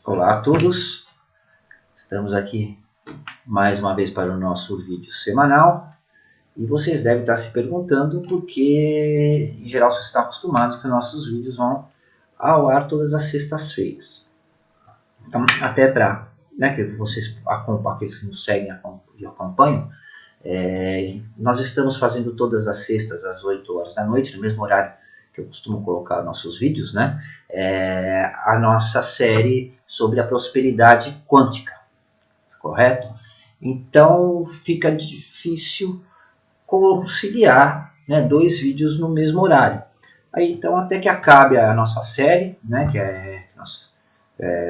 Olá a todos, estamos aqui mais uma vez para o nosso vídeo semanal e vocês devem estar se perguntando porque, em geral, vocês estão acostumados que nossos vídeos vão ao ar todas as sextas-feiras. Então, até para que vocês, aqueles que nos seguem e acompanham, nós estamos fazendo todas as sextas às 8 horas da noite, no mesmo horário que eu costumo colocar nossos vídeos, a nossa série sobre a prosperidade quântica, correto? Então fica difícil conciliar dois vídeos no mesmo horário. Aí, então, até que acabe a nossa série, nós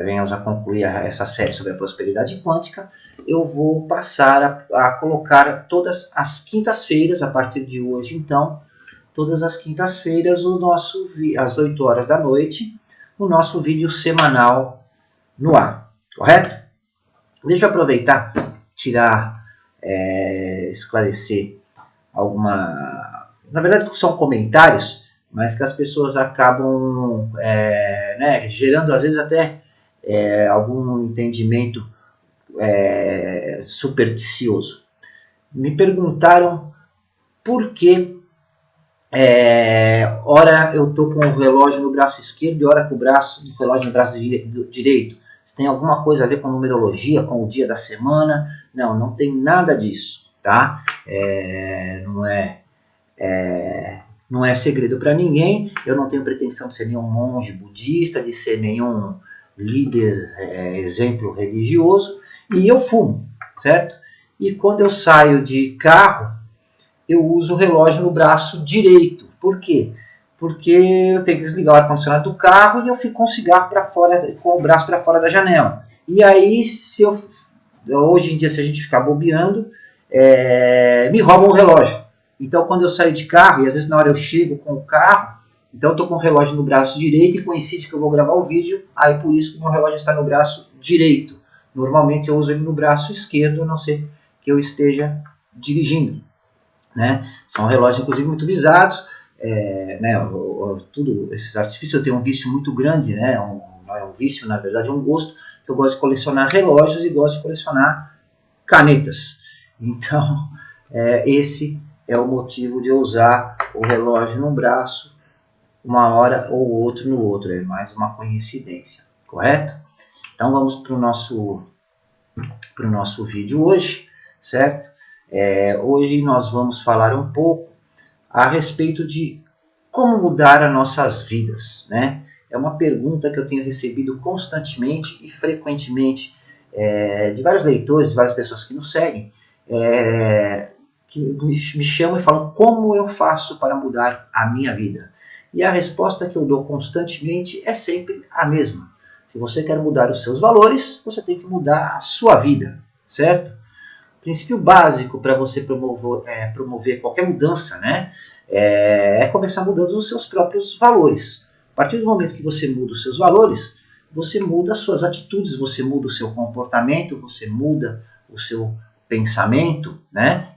venhamos a concluir essa série sobre a prosperidade quântica, eu vou passar a colocar todas as quintas-feiras, a partir de hoje, então, todas as quintas-feiras, às 8 horas da noite, o nosso vídeo semanal no ar, correto? Deixa eu aproveitar, esclarecer na verdade são comentários, mas que as pessoas acabam gerando às vezes até algum entendimento supersticioso. Me perguntaram por que ora eu estou com o relógio no braço esquerdo e ora com o relógio no braço direito. Se tem alguma coisa a ver com numerologia, com o dia da semana? Não, não tem nada disso, tá? Não é segredo para ninguém. Eu não tenho pretensão de ser nenhum monge budista, de ser nenhum líder, exemplo religioso. E eu fumo, certo? E quando eu saio de carro, eu uso o relógio no braço direito. Por quê? Porque eu tenho que desligar o ar-condicionado do carro e eu fico com o cigarro para fora, com o braço para fora da janela. E aí, hoje em dia, se a gente ficar bobeando, me roubam o relógio. Então, quando eu saio de carro, e às vezes na hora eu chego com o carro, então eu estou com o relógio no braço direito e coincide que eu vou gravar o vídeo, aí por isso que o meu relógio está no braço direito. Normalmente eu uso ele no braço esquerdo, a não ser que eu esteja dirigindo. São relógios, inclusive, muito visados. Esses artifícios, eu tenho um vício muito grande, não é um vício, na verdade é um gosto, que eu gosto de colecionar relógios e gosto de colecionar canetas. Então, esse é o motivo de eu usar o relógio num braço uma hora ou outro no outro, é mais uma coincidência, correto? Então vamos para o nosso vídeo hoje, certo? Hoje nós vamos falar um pouco a respeito de como mudar as nossas vidas, É uma pergunta que eu tenho recebido constantemente e frequentemente de vários leitores, de várias pessoas que nos seguem, que me chamam e falam como eu faço para mudar a minha vida. E a resposta que eu dou constantemente é sempre a mesma. Se você quer mudar os seus valores, você tem que mudar a sua vida, certo? O princípio básico para você promover qualquer mudança, é começar mudando os seus próprios valores. A partir do momento que você muda os seus valores, você muda as suas atitudes, você muda o seu comportamento, você muda o seu pensamento,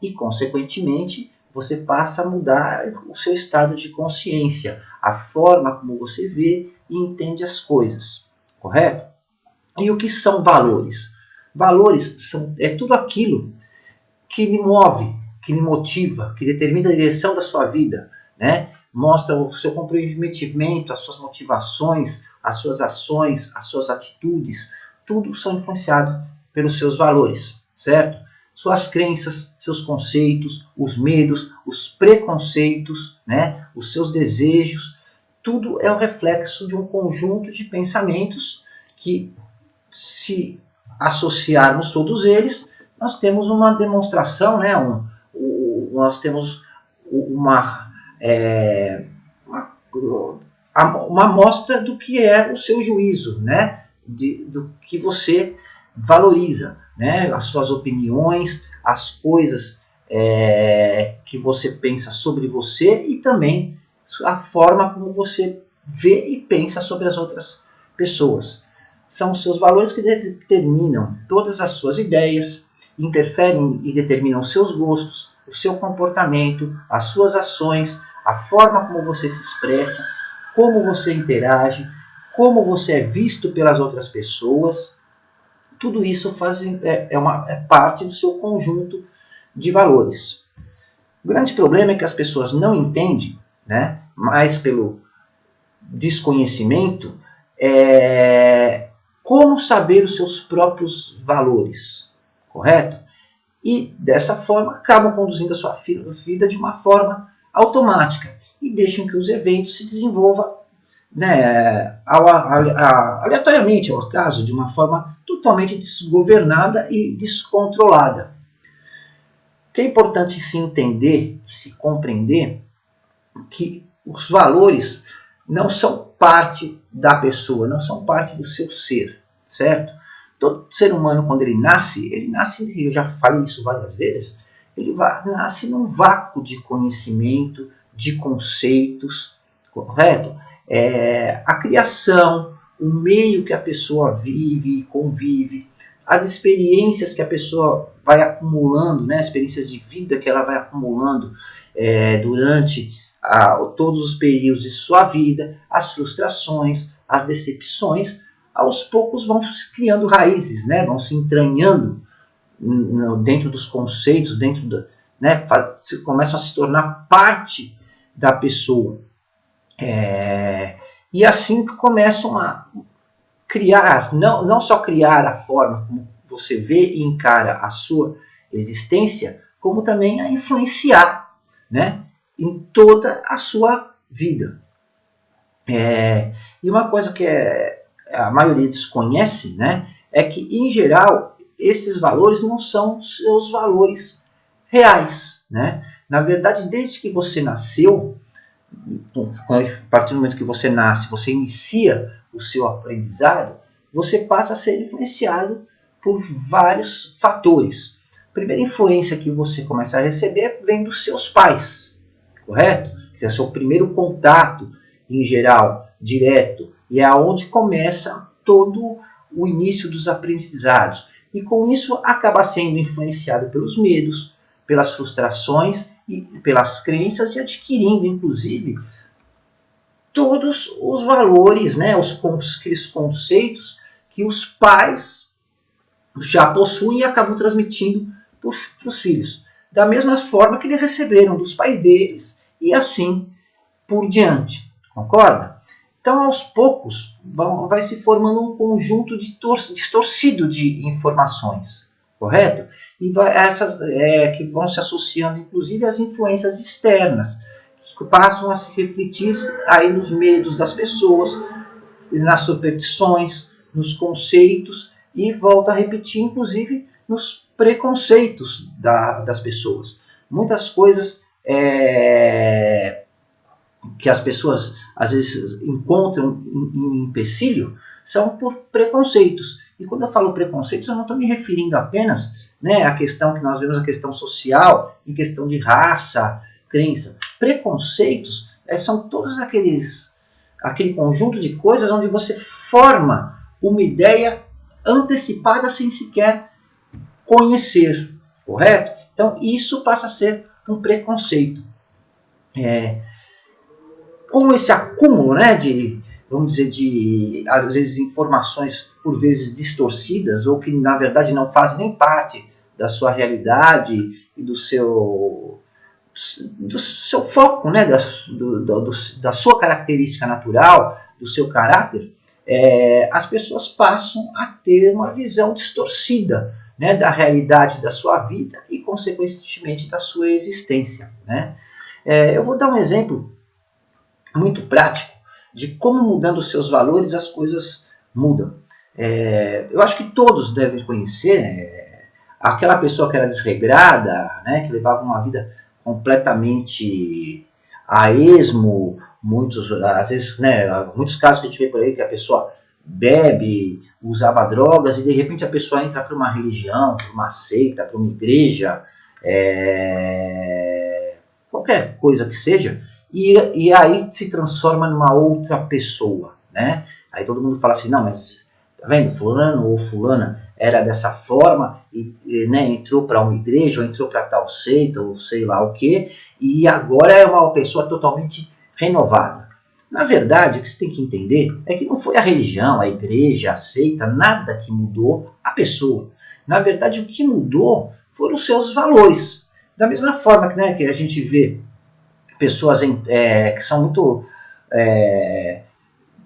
e, consequentemente, você passa a mudar o seu estado de consciência, a forma como você vê e entende as coisas, correto? E o que são valores? Valores é tudo aquilo que lhe move, que lhe motiva, que determina a direção da sua vida, Mostra o seu comprometimento, as suas motivações, as suas ações, as suas atitudes, tudo são influenciados pelos seus valores, certo? Suas crenças, seus conceitos, os medos, os preconceitos, os seus desejos, tudo é o reflexo de um conjunto de pensamentos que, se associarmos todos eles, nós temos uma demonstração, nós temos uma amostra do que é o seu juízo, do que você valoriza, as suas opiniões, as coisas que você pensa sobre você e também a forma como você vê e pensa sobre as outras pessoas. São os seus valores que determinam todas as suas ideias, interferem e determinam os seus gostos, o seu comportamento, as suas ações, a forma como você se expressa, como você interage, como você é visto pelas outras pessoas, tudo isso é parte do seu conjunto de valores. O grande problema é que as pessoas não entendem, né, mais pelo desconhecimento, como saber os seus próprios valores, correto? E dessa forma acabam conduzindo a sua vida de uma forma automática e deixam que os eventos se desenvolvam, né, aleatoriamente, ao caso, de uma forma totalmente desgovernada e descontrolada. O que é importante se entender, se compreender, que os valores não são parte da pessoa, não são parte do seu ser, certo? Todo ser humano, quando ele nasce, eu já falei isso várias vezes, ele nasce num vácuo de conhecimento, de conceitos, correto? A criação, o meio que a pessoa vive e convive, as experiências que a pessoa vai acumulando, né, experiências de vida que ela vai acumulando durante todos os períodos de sua vida, as frustrações, as decepções, aos poucos vão se criando raízes, né, vão se entranhando dentro dos conceitos, começam a se tornar parte da pessoa. E assim começam a criar, não só criar a forma como você vê e encara a sua existência, como também a influenciar, né, em toda a sua vida. E uma coisa que a maioria desconhece, né, é que, em geral, esses valores não são seus valores reais, né? Na verdade, desde que você nasceu, a partir do momento que você nasce, você inicia o seu aprendizado, você passa a ser influenciado por vários fatores. A primeira influência que você começa a receber vem dos seus pais, correto? Que é o seu primeiro contato, em geral, direto, e é aonde começa todo o início dos aprendizados. E com isso acaba sendo influenciado pelos medos, pelas frustrações e pelas crenças, e adquirindo, inclusive, todos os valores, né, aqueles conceitos que os pais já possuem e acabam transmitindo para os filhos. Da mesma forma que eles receberam dos pais deles e assim por diante. Concorda? Então, aos poucos, vai se formando um conjunto distorcido de informações, correto? E essas que vão se associando, inclusive, às influências externas, que passam a se refletir aí nos medos das pessoas, nas superstições, nos conceitos, e volta a repetir, inclusive, nos preconceitos das pessoas. Muitas coisas que as pessoas às vezes encontram em empecilho são por preconceitos. E quando eu falo preconceitos, eu não estou me referindo apenas, né, à questão que nós vemos, a questão social, em questão de raça, crença. Preconceitos são todos aquele conjunto de coisas onde você forma uma ideia antecipada sem sequer conhecer, correto? Então isso passa a ser um preconceito. Com esse acúmulo, né, às vezes, informações por vezes distorcidas, ou que na verdade não fazem nem parte da sua realidade e do seu foco, né, da sua característica natural, do seu caráter, as pessoas passam a ter uma visão distorcida, né, da realidade da sua vida e, consequentemente, da sua existência, né? Eu vou dar um exemplo muito prático de como, mudando os seus valores, as coisas mudam. Eu acho que todos devem conhecer aquela pessoa que era desregrada, né, que levava uma vida completamente a esmo, às vezes, né, muitos casos que a gente vê por aí que a pessoa bebe, usava drogas e de repente a pessoa entra para uma religião, para uma seita, para uma igreja, qualquer coisa que seja, e aí se transforma numa outra pessoa, né? Aí todo mundo fala assim, não, mas tá vendo, fulano ou fulana era dessa forma, né, entrou para uma igreja, ou entrou para tal seita, ou sei lá o que, e agora é uma pessoa totalmente renovada. Na verdade, o que você tem que entender é que não foi a religião, a igreja, a seita, nada que mudou a pessoa. Na verdade, o que mudou foram os seus valores. Da mesma forma que, né, que a gente vê pessoas que são muito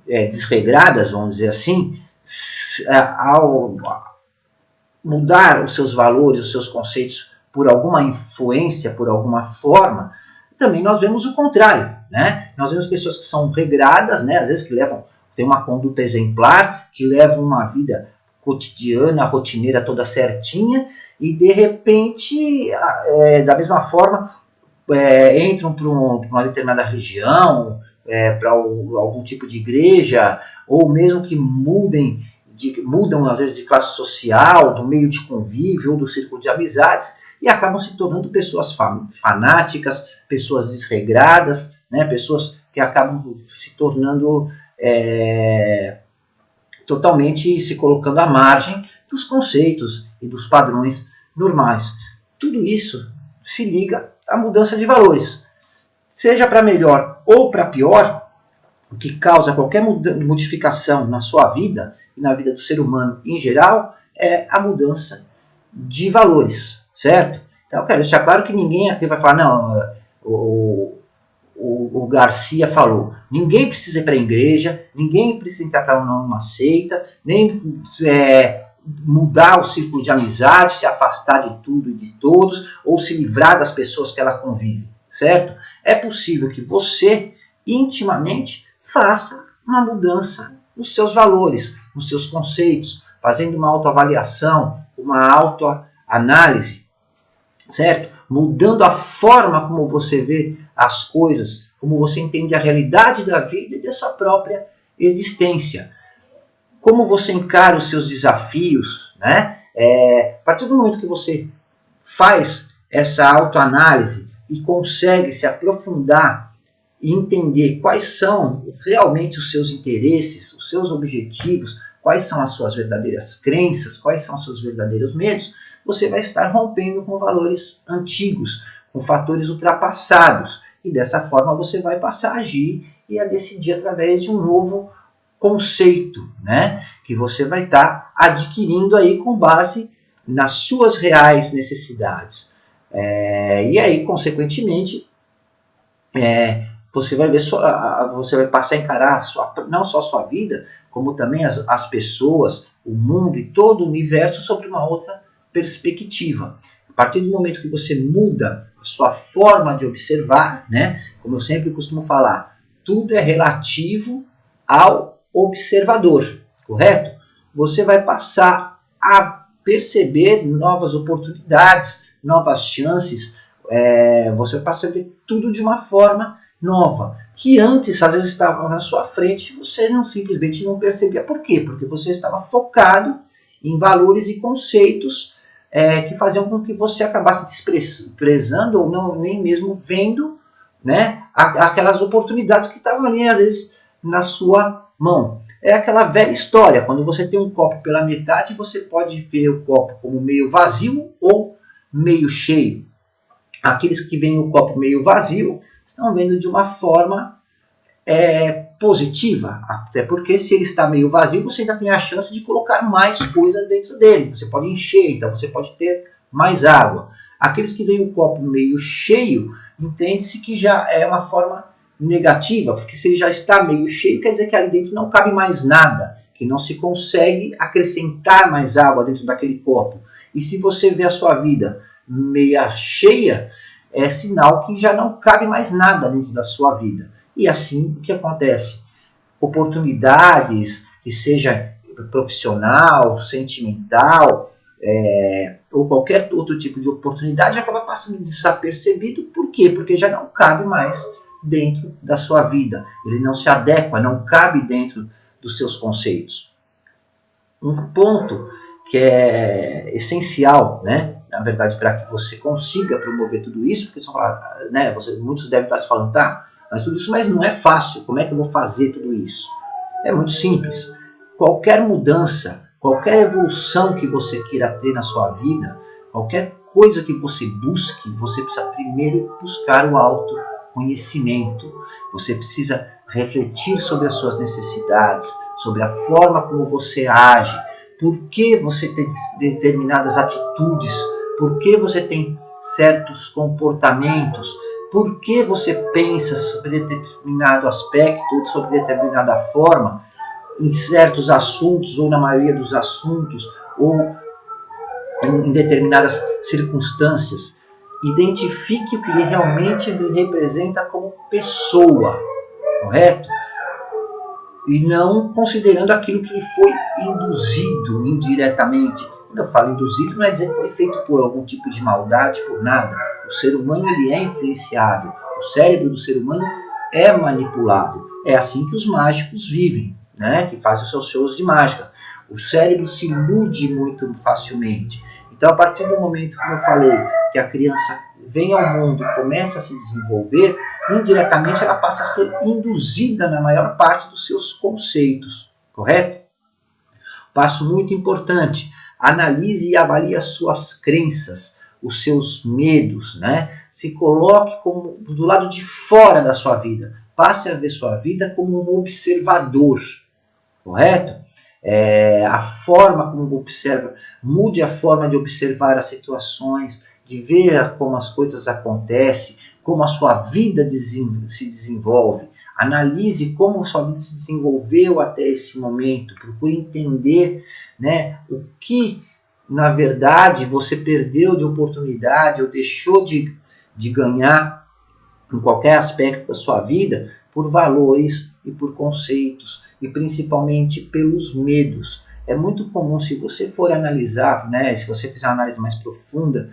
desregradas, vamos dizer assim, ao mudar os seus valores, os seus conceitos por alguma influência, por alguma forma, também nós vemos o contrário, né? Nós vemos pessoas que são regradas, né? Às vezes que têm uma conduta exemplar, que levam uma vida cotidiana, rotineira toda certinha, e de repente, da mesma forma, entram para uma determinada religião, para algum tipo de igreja, ou mesmo que mudam às vezes de classe social, do meio de convívio ou do círculo de amizades, e acabam se tornando pessoas fanáticas, pessoas desregradas, né, pessoas que acabam se tornando totalmente se colocando à margem dos conceitos e dos padrões normais. Tudo isso se liga à mudança de valores. Seja para melhor ou para pior, o que causa qualquer modificação na sua vida e na vida do ser humano em geral é a mudança de valores, certo? Então, eu quero deixar claro que ninguém aqui vai falar, não, o Garcia falou, ninguém precisa ir para a igreja, ninguém precisa entrar para uma seita, nem mudar o círculo de amizade, se afastar de tudo e de todos, ou se livrar das pessoas que ela convive, certo? É possível que você, intimamente, faça uma mudança nos seus valores, nos seus conceitos, fazendo uma autoavaliação, uma autoanálise, certo? Mudando a forma como você vê as coisas, como você entende a realidade da vida e da sua própria existência. Como você encara os seus desafios, né? A partir do momento que você faz essa autoanálise e consegue se aprofundar e entender quais são realmente os seus interesses, os seus objetivos, quais são as suas verdadeiras crenças, quais são os seus verdadeiros medos, você vai estar rompendo com valores antigos, com fatores ultrapassados. E dessa forma você vai passar a agir e a decidir através de um novo conceito, né? Que você vai estar adquirindo aí com base nas suas reais necessidades. E aí, consequentemente, você vai ver você vai passar a encarar não só a sua vida, como também as pessoas, o mundo e todo o universo sobre uma outra perspectiva. A partir do momento que você muda a sua forma de observar, né, como eu sempre costumo falar, tudo é relativo ao observador, correto? Você vai passar a perceber novas oportunidades, novas chances, você vai passar a ver tudo de uma forma nova, que antes às vezes estava na sua frente, você simplesmente não percebia. Por quê? Porque você estava focado em valores e conceitos que faziam com que você acabasse desprezando ou não, nem mesmo vendo, né, aquelas oportunidades que estavam ali às vezes na sua mão. É aquela velha história, quando você tem um copo pela metade, você pode ver o copo como meio vazio ou meio cheio. Aqueles que veem o copo meio vazio estão vendo de uma forma positiva, até porque se ele está meio vazio, você ainda tem a chance de colocar mais coisas dentro dele. Você pode encher, então você pode ter mais água. Aqueles que veem o copo meio cheio, entende-se que já é uma forma negativa, porque se ele já está meio cheio, quer dizer que ali dentro não cabe mais nada, que não se consegue acrescentar mais água dentro daquele copo. E se você vê a sua vida meia cheia, é sinal que já não cabe mais nada dentro da sua vida. E assim o que acontece? Oportunidades, que seja profissional, sentimental, ou qualquer outro tipo de oportunidade, acaba passando desapercebido. Por quê? Porque já não cabe mais dentro da sua vida. Ele não se adequa, não cabe dentro dos seus conceitos. Um ponto que é essencial, né? Na verdade, para que você consiga promover tudo isso, porque só falar, né, muitos devem estar se falando, tá, mas tudo isso, mas não é fácil, como é que eu vou fazer tudo isso? É muito simples. Qualquer mudança, qualquer evolução que você queira ter na sua vida, qualquer coisa que você busque, você precisa primeiro buscar o autoconhecimento. conhecimento. Você precisa refletir sobre as suas necessidades, sobre a forma como você age, por que você tem determinadas atitudes, por que você tem certos comportamentos, por que você pensa sobre determinado aspecto, sobre determinada forma, em certos assuntos, ou na maioria dos assuntos, ou em determinadas circunstâncias. Identifique o que realmente ele representa como pessoa, correto? E não considerando aquilo que lhe foi induzido indiretamente. Quando eu falo induzido, não é dizer que foi feito por algum tipo de maldade, por nada. O ser humano ele é influenciável. O cérebro do ser humano é manipulável. É assim que os mágicos vivem, né? Que fazem os seus shows de mágica. O cérebro se ilude muito facilmente. Então, a partir do momento, como eu falei, que a criança vem ao mundo e começa a se desenvolver, indiretamente ela passa a ser induzida na maior parte dos seus conceitos, correto? Passo muito importante, analise e avalie as suas crenças, os seus medos, né? Se coloque como do lado de fora da sua vida, passe a ver sua vida como um observador, correto? A forma como observa, mude a forma de observar as situações, de ver como as coisas acontecem, como a sua vida se desenvolve. Analise como a sua vida se desenvolveu até esse momento. Procure entender, né, o que, na verdade, você perdeu de oportunidade ou deixou de ganhar em qualquer aspecto da sua vida por valores e por conceitos e principalmente pelos medos. É muito comum, se você for analisar, né, se você fizer uma análise mais profunda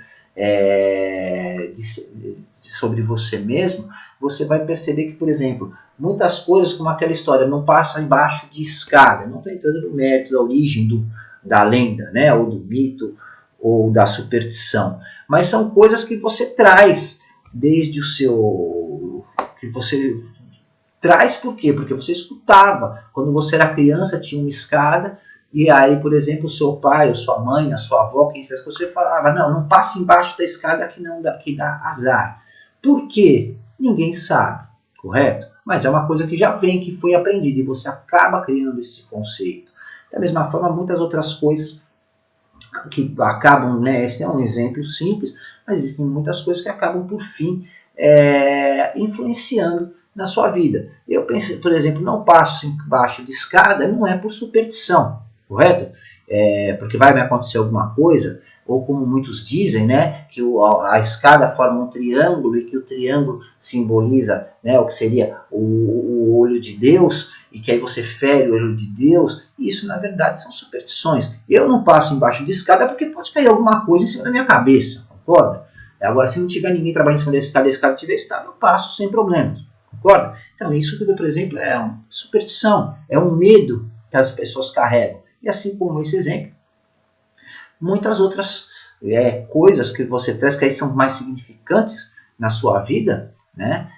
sobre você mesmo, você vai perceber que, por exemplo, muitas coisas como aquela história não passam embaixo de escada. Não estou entrando no mérito da origem da lenda, né, ou do mito ou da superstição, mas são coisas que você traz desde o seu... que você traz por quê? Porque você escutava. Quando você era criança tinha uma escada e aí, por exemplo, o seu pai, ou sua mãe, a sua avó, quem sabe, você falava, não passe embaixo da escada que dá azar. Por quê? Ninguém sabe, correto? Mas é uma coisa que já vem, que foi aprendida e você acaba criando esse conceito. Da mesma forma, muitas outras coisas que acabam, né, esse é um exemplo simples, mas existem muitas coisas que acabam por fim influenciando na sua vida. Eu penso, por exemplo, não passo embaixo de escada, não é por superstição, correto? Porque vai me acontecer alguma coisa, ou como muitos dizem, né, que a escada forma um triângulo e que o triângulo simboliza, né, o que seria o olho de Deus, e que aí você fere o olho de Deus. Isso, na verdade, são superstições. Eu não passo embaixo de escada porque pode cair alguma coisa em cima da minha cabeça, concorda? Agora, se não tiver ninguém trabalhando em cima da escada e a escada estiver estável, eu passo sem problemas, concorda? Então, isso tudo, por exemplo, é uma superstição, é um medo que as pessoas carregam. E assim como esse exemplo, muitas outras coisas que você traz, que aí são mais significantes na sua vida, né,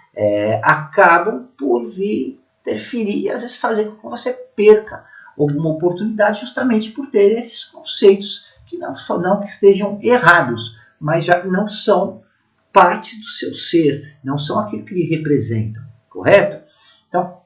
acabam por vir interferir e às vezes fazer com que você perca alguma oportunidade justamente por ter esses conceitos que não que estejam errados, mas já não são parte do seu ser, não são aquilo que lhe representam, correto? Então,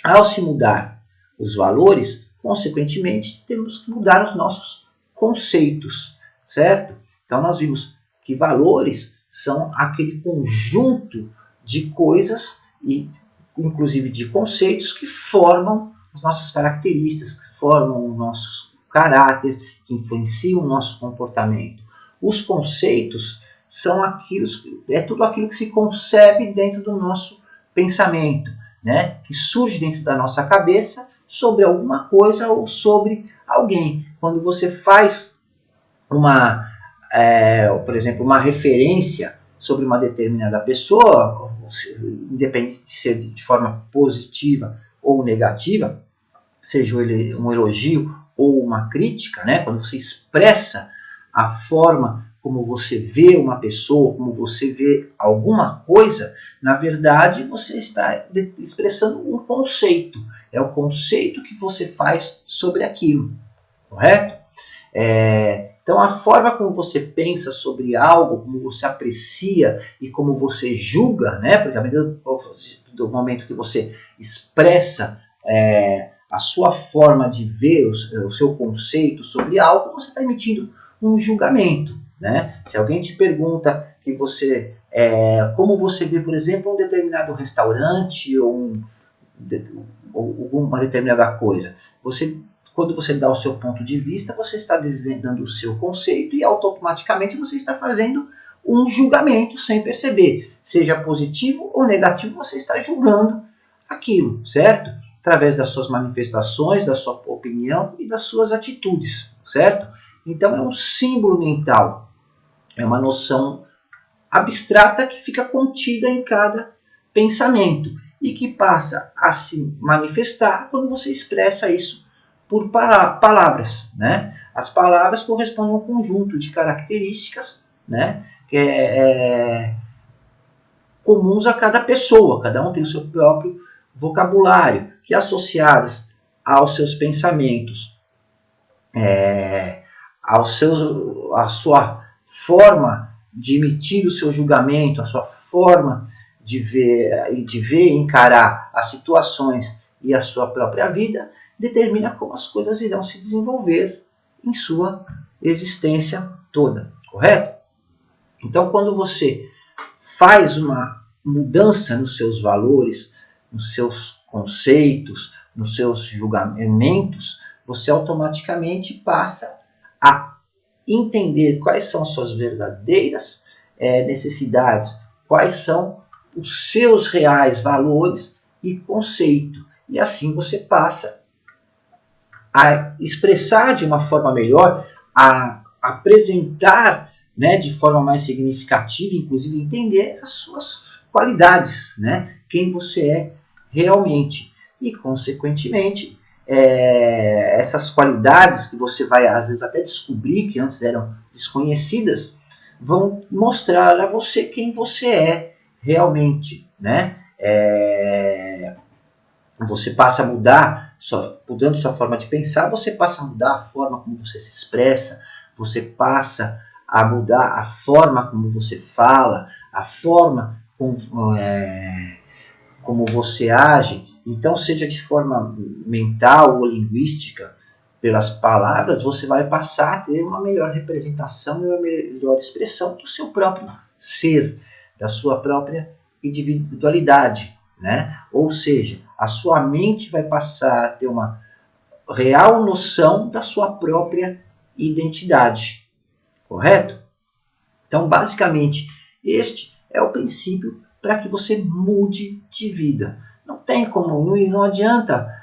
ao se mudar os valores, consequentemente, temos que mudar os nossos conceitos, certo? Então, nós vimos que valores são aquele conjunto de coisas e inclusive de conceitos que formam as nossas características, que formam o nosso caráter, que influenciam o nosso comportamento. Os conceitos são tudo aquilo que se concebe dentro do nosso pensamento, né? Que surge dentro da nossa cabeça sobre alguma coisa ou sobre alguém. Quando você faz por exemplo, uma referência sobre uma determinada pessoa, independente de ser de forma positiva ou negativa, seja um elogio ou uma crítica, né? Quando você expressa a forma como você vê uma pessoa, como você vê alguma coisa, na verdade você está expressando um conceito. É o conceito que você faz sobre aquilo, correto? Então, a forma como você pensa sobre algo, como você aprecia e como você julga, né? Porque a medida do momento que você expressa a sua forma de ver o seu conceito sobre algo, você está emitindo um julgamento, né? Se alguém te pergunta que você, como você vê, por exemplo, um determinado restaurante ou uma determinada coisa, quando você dá o seu ponto de vista, você está dando o seu conceito e automaticamente você está fazendo um julgamento sem perceber. Seja positivo ou negativo, você está julgando aquilo, certo? Através das suas manifestações, da sua opinião e das suas atitudes, certo? Então é um símbolo mental, é uma noção abstrata que fica contida em cada pensamento e que passa a se manifestar quando você expressa isso por palavras, né? As palavras correspondem a um conjunto de características, né? Que comuns a cada pessoa, cada um tem o seu próprio vocabulário, que associadas aos seus pensamentos, a sua forma de emitir o seu julgamento, a sua forma de ver e encarar as situações e a sua própria vida, determina como as coisas irão se desenvolver em sua existência toda, correto? Então, quando você faz uma mudança nos seus valores, nos seus conceitos, nos seus julgamentos, você automaticamente passa a entender quais são suas verdadeiras necessidades, quais são os seus reais valores e conceito. E assim você passa a expressar de uma forma melhor, a apresentar, né, de forma mais significativa, inclusive entender as suas qualidades, né, quem você é realmente. E, consequentemente, essas qualidades que você vai, às vezes, até descobrir, que antes eram desconhecidas, vão mostrar a você quem você é realmente, né? Você passa a mudar, mudando sua forma de pensar, você passa a mudar a forma como você se expressa, você passa a mudar a forma como você fala, a forma como você age. Então, seja de forma mental ou linguística, pelas palavras, você vai passar a ter uma melhor representação e uma melhor expressão do seu próprio ser, da sua própria individualidade, né? Ou seja, a sua mente vai passar a ter uma real noção da sua própria identidade, correto? Então, basicamente, este é o princípio para que você mude de vida. Não tem como, não adianta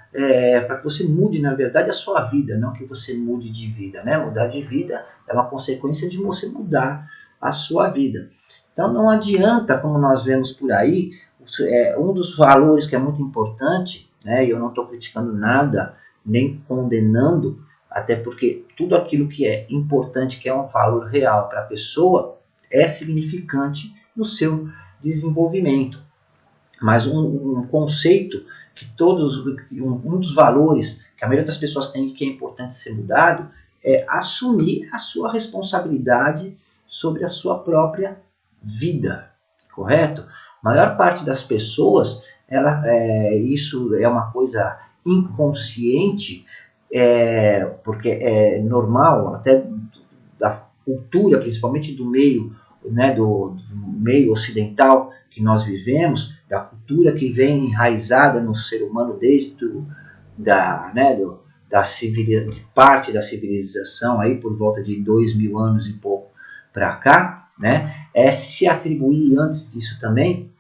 para que você mude, na verdade, a sua vida, não que você mude de vida, né? Mudar de vida é uma consequência de você mudar a sua vida. Então, não adianta, como nós vemos por aí, um dos valores que é muito importante, né? E eu não estou criticando nada, nem condenando, até porque tudo aquilo que é importante, que é um valor real para a pessoa, é significante no seu desenvolvimento. Mas um conceito que um dos valores que a maioria das pessoas tem que é importante ser mudado é assumir a sua responsabilidade sobre a sua própria vida, correto? A maior parte das pessoas, isso é uma coisa inconsciente, porque é normal, até da cultura, principalmente do meio, né, do meio ocidental que nós vivemos, da cultura que vem enraizada no ser humano desde de parte da civilização aí por volta de 2000 anos e pouco para cá, né, é se atribuir antes disso também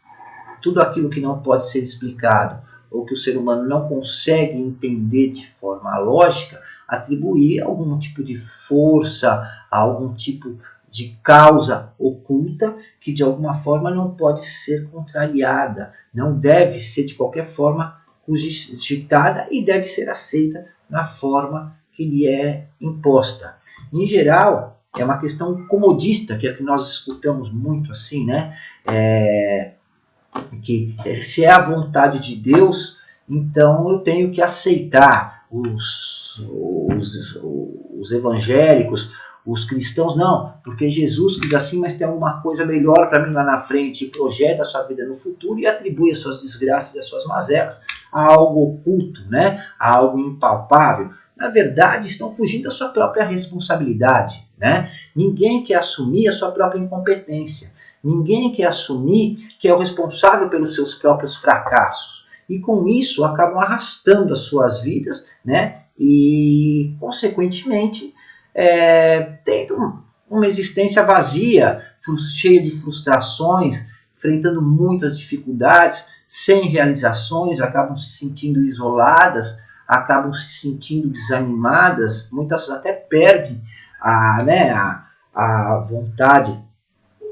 tudo aquilo que não pode ser explicado ou que o ser humano não consegue entender de forma lógica, atribuir algum tipo de força, algum tipo de causa oculta que de alguma forma não pode ser contrariada, não deve ser de qualquer forma cogitada e deve ser aceita na forma que lhe é imposta. Em geral, é uma questão comodista, que é que nós escutamos muito assim, né? Que se é a vontade de Deus, então eu tenho que aceitar os evangélicos, Os cristãos não, porque Jesus quis assim, mas tem alguma coisa melhor para mim lá na frente, e projeta a sua vida no futuro e atribui as suas desgraças e as suas mazelas a algo oculto, né? A algo impalpável. Na verdade, estão fugindo da sua própria responsabilidade, né? Ninguém quer assumir a sua própria incompetência. Ninguém quer assumir que é o responsável pelos seus próprios fracassos. E com isso acabam arrastando as suas vidas, né? E, consequentemente, tendo uma existência vazia, cheia de frustrações, enfrentando muitas dificuldades, sem realizações, acabam se sentindo isoladas, acabam se sentindo desanimadas, muitas até perdem a vontade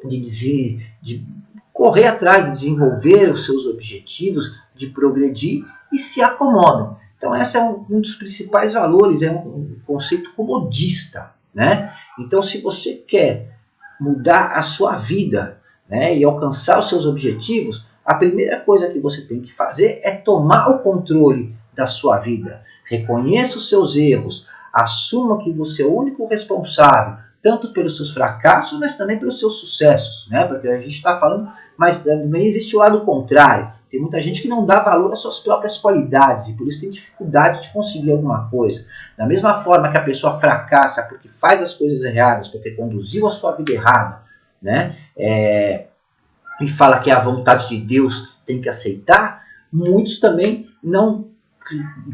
de correr atrás, de desenvolver os seus objetivos, de progredir e se acomodam. Então, esse é um dos principais valores, é um conceito comodista, né? Então, se você quer mudar a sua vida, né, e alcançar os seus objetivos, a primeira coisa que você tem que fazer é tomar o controle da sua vida. Reconheça os seus erros, assuma que você é o único responsável, tanto pelos seus fracassos, mas também pelos seus sucessos, né? Porque a gente está falando, mas também existe o lado contrário. Tem muita gente que não dá valor às suas próprias qualidades e por isso tem dificuldade de conseguir alguma coisa. Da mesma forma que a pessoa fracassa porque faz as coisas erradas, porque conduziu a sua vida errada, né? E fala que é a vontade de Deus, tem que aceitar, muitos também não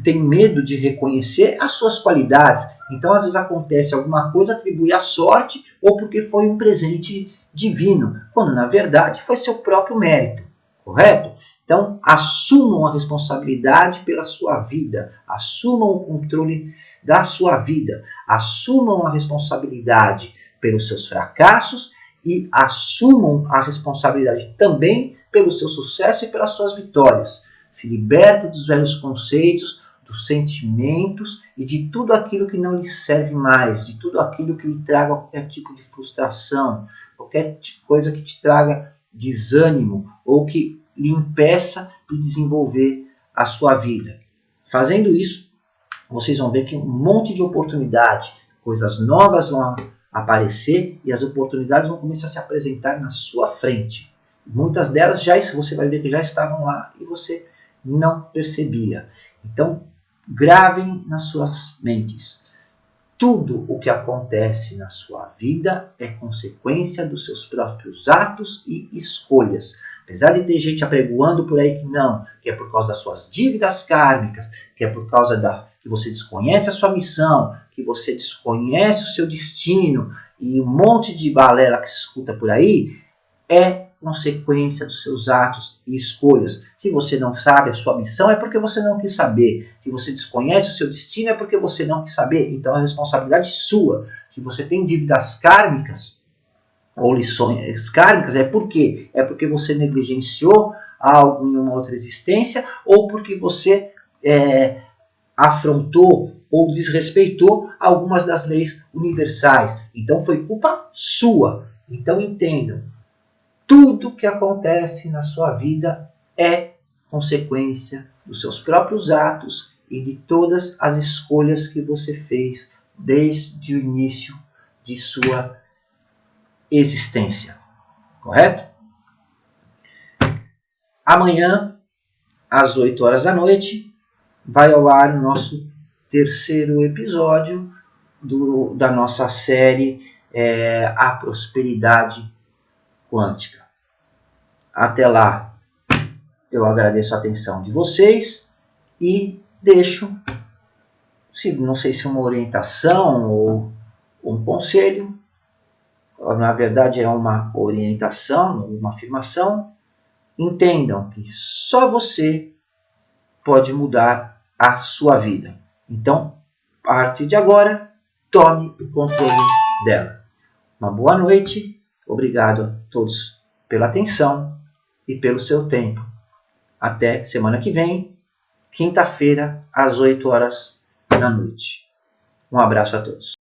têm medo de reconhecer as suas qualidades. Então, às vezes acontece alguma coisa, atribui à sorte ou porque foi um presente divino, quando na verdade foi seu próprio mérito, correto? Então, assumam a responsabilidade pela sua vida, assumam o controle da sua vida, assumam a responsabilidade pelos seus fracassos e assumam a responsabilidade também pelo seu sucesso e pelas suas vitórias. Se libertem dos velhos conceitos, dos sentimentos e de tudo aquilo que não lhe serve mais, de tudo aquilo que lhe traga qualquer tipo de frustração, qualquer coisa que te traga desânimo ou que lhe impeça de desenvolver a sua vida. Fazendo isso, vocês vão ver que um monte de oportunidade, coisas novas vão aparecer e as oportunidades vão começar a se apresentar na sua frente. Muitas delas você vai ver que já estavam lá e você não percebia. Então, gravem nas suas mentes. Tudo o que acontece na sua vida é consequência dos seus próprios atos e escolhas. Apesar de ter gente apregoando por aí que não, que é por causa das suas dívidas kármicas, que é por causa que você desconhece a sua missão, que você desconhece o seu destino e um monte de balela que se escuta por aí, é consequência dos seus atos e escolhas. Se você não sabe a sua missão, é porque você não quis saber. Se você desconhece o seu destino, é porque você não quis saber. Então é responsabilidade sua. Se você tem dívidas kármicas ou lições kármicas, é por quê? É porque você negligenciou algo em uma outra existência ou porque você afrontou ou desrespeitou algumas das leis universais. Então foi culpa sua. Então entendam. Tudo que acontece na sua vida é consequência dos seus próprios atos e de todas as escolhas que você fez desde o início de sua existência. Correto? Amanhã, às 8 horas da noite, vai ao ar o nosso terceiro episódio da nossa série A Prosperidade Quântica. Até lá, eu agradeço a atenção de vocês e deixo, não sei se uma orientação ou um conselho, na verdade é uma orientação, uma afirmação. Entendam que só você pode mudar a sua vida. Então, a partir de agora, tome o controle dela. Uma boa noite, obrigado a todos pela atenção e pelo seu tempo. Até semana que vem, quinta-feira, às 8 horas da noite. Um abraço a todos.